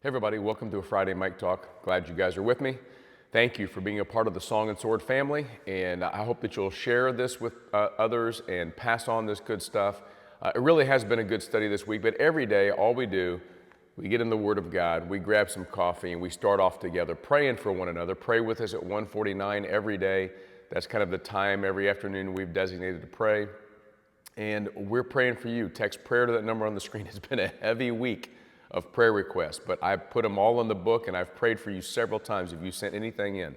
Hey everybody, welcome to a Friday Mike Talk. Glad you guys are with me. Thank you for being a part of the Song and Sword family, and I hope that you'll share this with others and pass on this good stuff. It really has been a good study this week, but every day, all we do, we get in the Word of God, we grab some coffee, and we start off together praying for one another. Pray with us at 1:49 every day. That's kind of the time every afternoon we've designated to pray. And we're praying for you. Text prayer to that number on the screen. It's been a heavy week of prayer requests, but I've put them all in the book, and I've prayed for you several times if you sent anything in.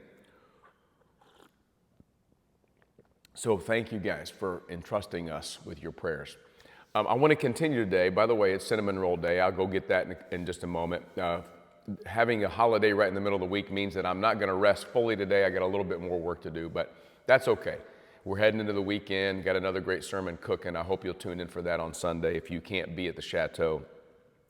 So thank you guys for entrusting us with your prayers. I want to continue today. By the way, it's Cinnamon Roll Day. I'll go get that in just a moment. Having a holiday right in the middle of the week means that I'm not going to rest fully today. I got a little bit more work to do, but that's okay. We're heading into the weekend, got another great sermon cooking. I hope you'll tune in for that on Sunday if you can't be at the Chateau.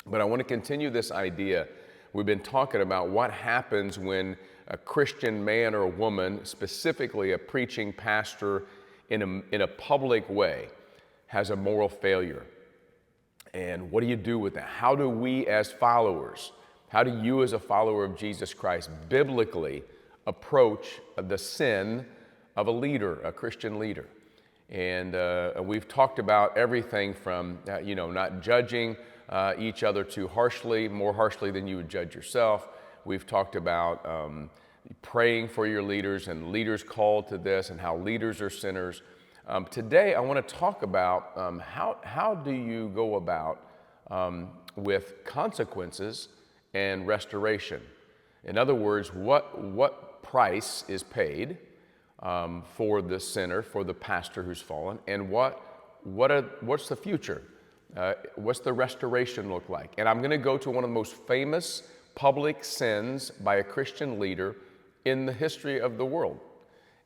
But I want to continue this idea. We've been talking about what happens when a Christian man or woman, specifically a preaching pastor in a public way, has a moral failure. And what do you do with that? How do we as followers, how do you as a follower of Jesus Christ biblically approach the sin of a leader, a Christian leader? And we've talked about everything from, not judging each other too harshly, more harshly than you would judge yourself. We've talked about praying for your leaders and leaders called to this and how leaders are sinners. Today, I want to talk about how do you go about with consequences and restoration. In other words, what price is paid for the sinner, for the pastor who's fallen, and what's the future? What's the restoration look like? And I'm going to go to one of the most famous public sins by a Christian leader in the history of the world.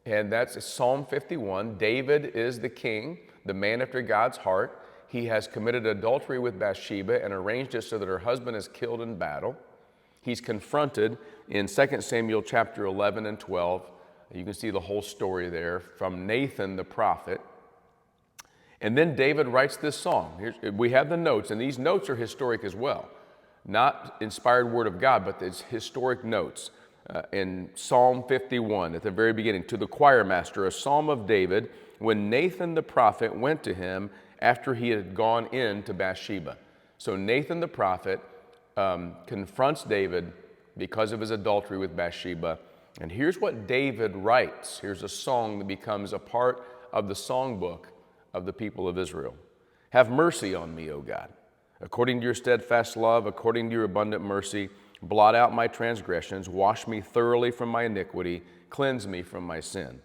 And that's Psalm 51. David is the king, the man after God's heart. He has committed adultery with Bathsheba and arranged it so that her husband is killed in battle. He's confronted in 2 Samuel chapter 11 and 12. You can see the whole story there from Nathan the prophet. And then David writes this song. We have the notes, and these notes are historic as well. Not inspired word of God, but it's historic notes. In Psalm 51, at the very beginning, to the choir master, a psalm of David, when Nathan the prophet went to him after he had gone in to Bathsheba. So Nathan the prophet confronts David because of his adultery with Bathsheba. And here's what David writes. Here's a song that becomes a part of the songbook of the people of Israel. Have mercy on me, O God, according to your steadfast love, according to your abundant mercy. Blot out my transgressions, wash me thoroughly from my iniquity, cleanse me from my sin.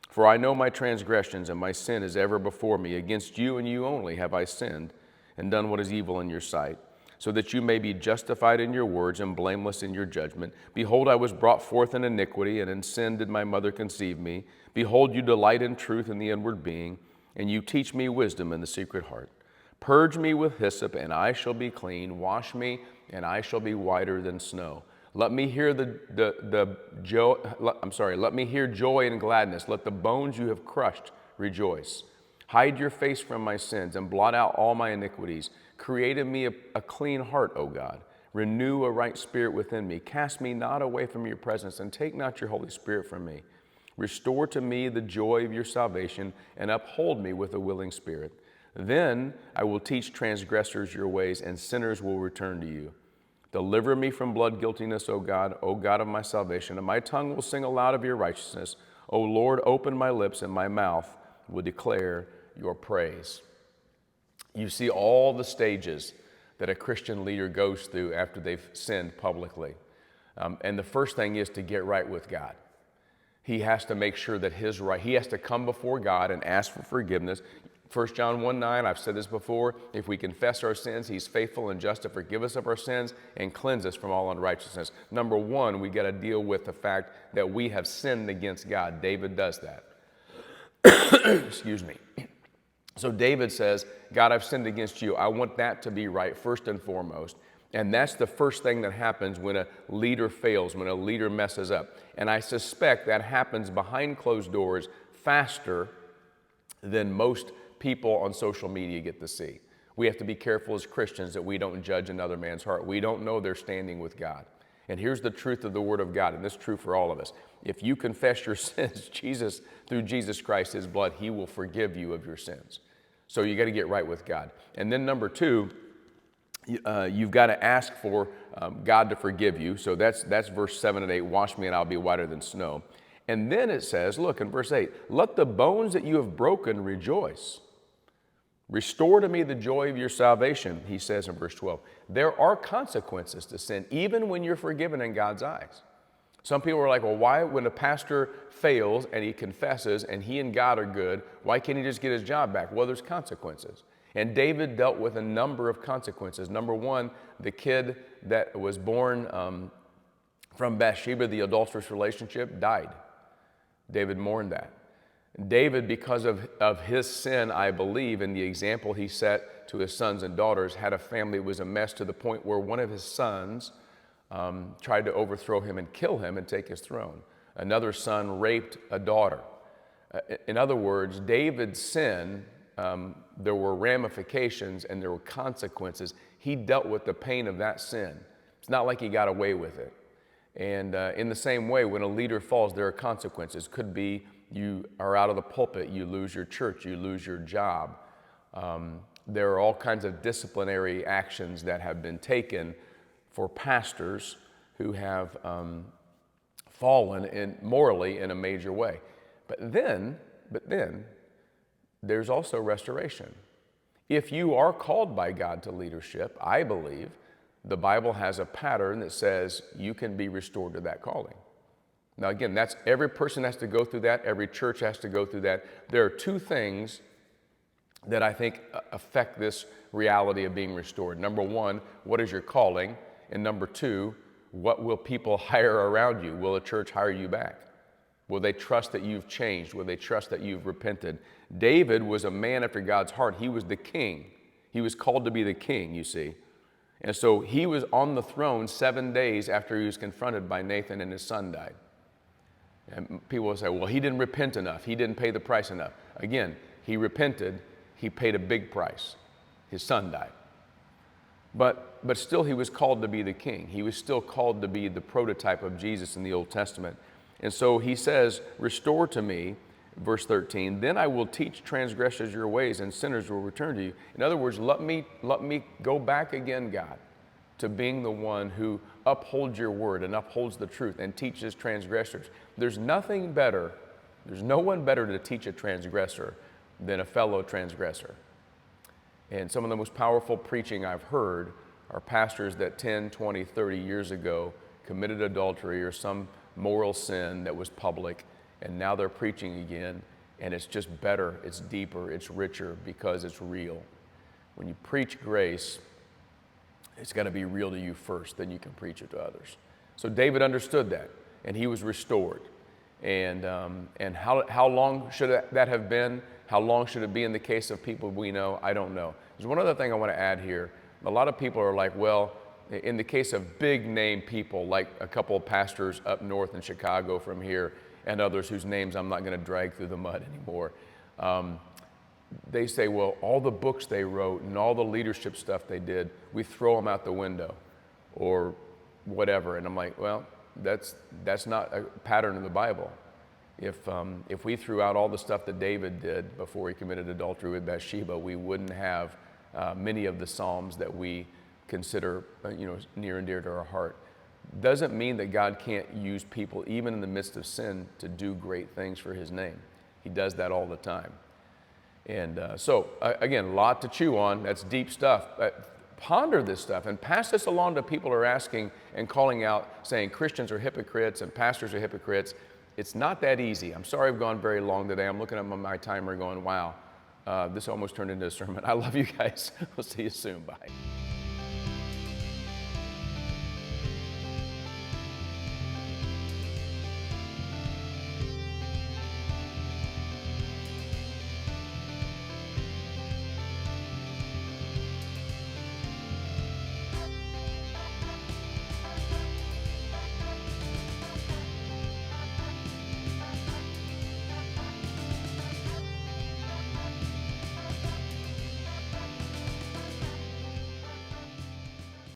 For I know my transgressions, and my sin is ever before me. Against you and you only have I sinned, and done what is evil in your sight, so that you may be justified in your words and blameless in your judgment. Behold, I was brought forth in iniquity, and in sin did my mother conceive me. Behold, you delight in truth in the inward being, and you teach me wisdom in the secret heart. Purge me with hyssop, and I shall be clean. Wash me, and I shall be whiter than snow. Let me hear Let me hear joy and gladness. Let the bones you have crushed rejoice. Hide your face from my sins and blot out all my iniquities. Create in me a clean heart, O God. Renew a right spirit within me. Cast me not away from your presence, and take not your Holy Spirit from me. Restore to me the joy of your salvation, and uphold me with a willing spirit. Then I will teach transgressors your ways, and sinners will return to you. Deliver me from blood guiltiness, O God of my salvation, and my tongue will sing aloud of your righteousness. O Lord, open my lips, and my mouth will declare your praise. You see all the stages that a Christian leader goes through after they've sinned publicly. And the first thing is to get right with God. He has to make sure that he has to come before God and ask for forgiveness. 1 John 1:9, I've said this before, if we confess our sins, he's faithful and just to forgive us of our sins and cleanse us from all unrighteousness. Number one, we got to deal with the fact that we have sinned against God. David does that. Excuse me. So David says, God, I've sinned against you. I want that to be right first and foremost. And that's the first thing that happens when a leader fails, when a leader messes up. And I suspect that happens behind closed doors faster than most people on social media get to see. We have to be careful as Christians that we don't judge another man's heart. We don't know their standing with God. And here's the truth of the Word of God, and this is true for all of us. If you confess your sins, through Jesus Christ, His blood, He will forgive you of your sins. So you got to get right with God. And then number two, you've got to ask for God to forgive you. So that's verse 7 and 8, wash me and I'll be whiter than snow. And then it says, look in verse 8, let the bones that you have broken rejoice. Restore to me the joy of your salvation, he says in verse 12. There are consequences to sin, even when you're forgiven in God's eyes. Some people are like, well, why, when a pastor fails and he confesses and he and God are good, why can't he just get his job back? Well, there's consequences. And David dealt with a number of consequences. Number one, the kid that was born from Bathsheba, the adulterous relationship, died. David mourned that. David, because of his sin, I believe, and the example he set to his sons and daughters, had a family that was a mess to the point where one of his sons tried to overthrow him and kill him and take his throne. Another son raped a daughter. In other words, David's sin, there were ramifications and there were consequences. He dealt with the pain of that sin. It's not like he got away with it. And in the same way, when a leader falls, there are consequences. Could be you are out of the pulpit, you lose your church, you lose your job. There are all kinds of disciplinary actions that have been taken for pastors who have fallen morally in a major way. But then, there's also restoration. If you are called by God to leadership, I believe the Bible has a pattern that says you can be restored to that calling. Now again, that's every person has to go through that. Every church has to go through that. There are two things that I think affect this reality of being restored. Number one, what is your calling? And number two, what will people hire around you? Will a church hire you back? Will they trust that you've changed? Will they trust that you've repented? David was a man after God's heart. He was the king. He was called to be the king, you see. And so he was on the throne 7 days after he was confronted by Nathan and his son died. And people will say, well, he didn't repent enough. He didn't pay the price enough. Again, he repented. He paid a big price. His son died. But still he was called to be the king. He was still called to be the prototype of Jesus in the Old Testament. And so he says, restore to me, verse 13, then I will teach transgressors your ways and sinners will return to you. In other words, let me go back again, God, to being the one who upholds your word and upholds the truth and teaches transgressors. There's nothing better, there's no one better to teach a transgressor than a fellow transgressor. And some of the most powerful preaching I've heard are pastors that 10, 20, 30 years ago committed adultery or some moral sin that was public, and now they're preaching again, and it's just better, it's deeper, it's richer because it's real. When you preach grace, it's got to be real to you first, then you can preach it to others. So David understood that, and he was restored. And how long should that have been? How long should it be in the case of people we know? I don't know. There's one other thing I want to add here. A lot of people are like, well, in the case of big name people, like a couple of pastors up north in Chicago from here, and others whose names I'm not going to drag through the mud anymore, they say, well, all the books they wrote and all the leadership stuff they did, we throw them out the window or whatever. And I'm like, well, that's not a pattern in the Bible. If we threw out all the stuff that David did before he committed adultery with Bathsheba, we wouldn't have many of the Psalms that we consider near and dear to our heart. Doesn't mean that God can't use people, even in the midst of sin, to do great things for his name. He does that all the time. And again, a lot to chew on. That's deep stuff. Ponder this stuff and pass this along to people who are asking and calling out, saying Christians are hypocrites and pastors are hypocrites. It's not that easy. I'm sorry I've gone very long today. I'm looking at my timer going, wow, this almost turned into a sermon. I love you guys. We'll see you soon. Bye.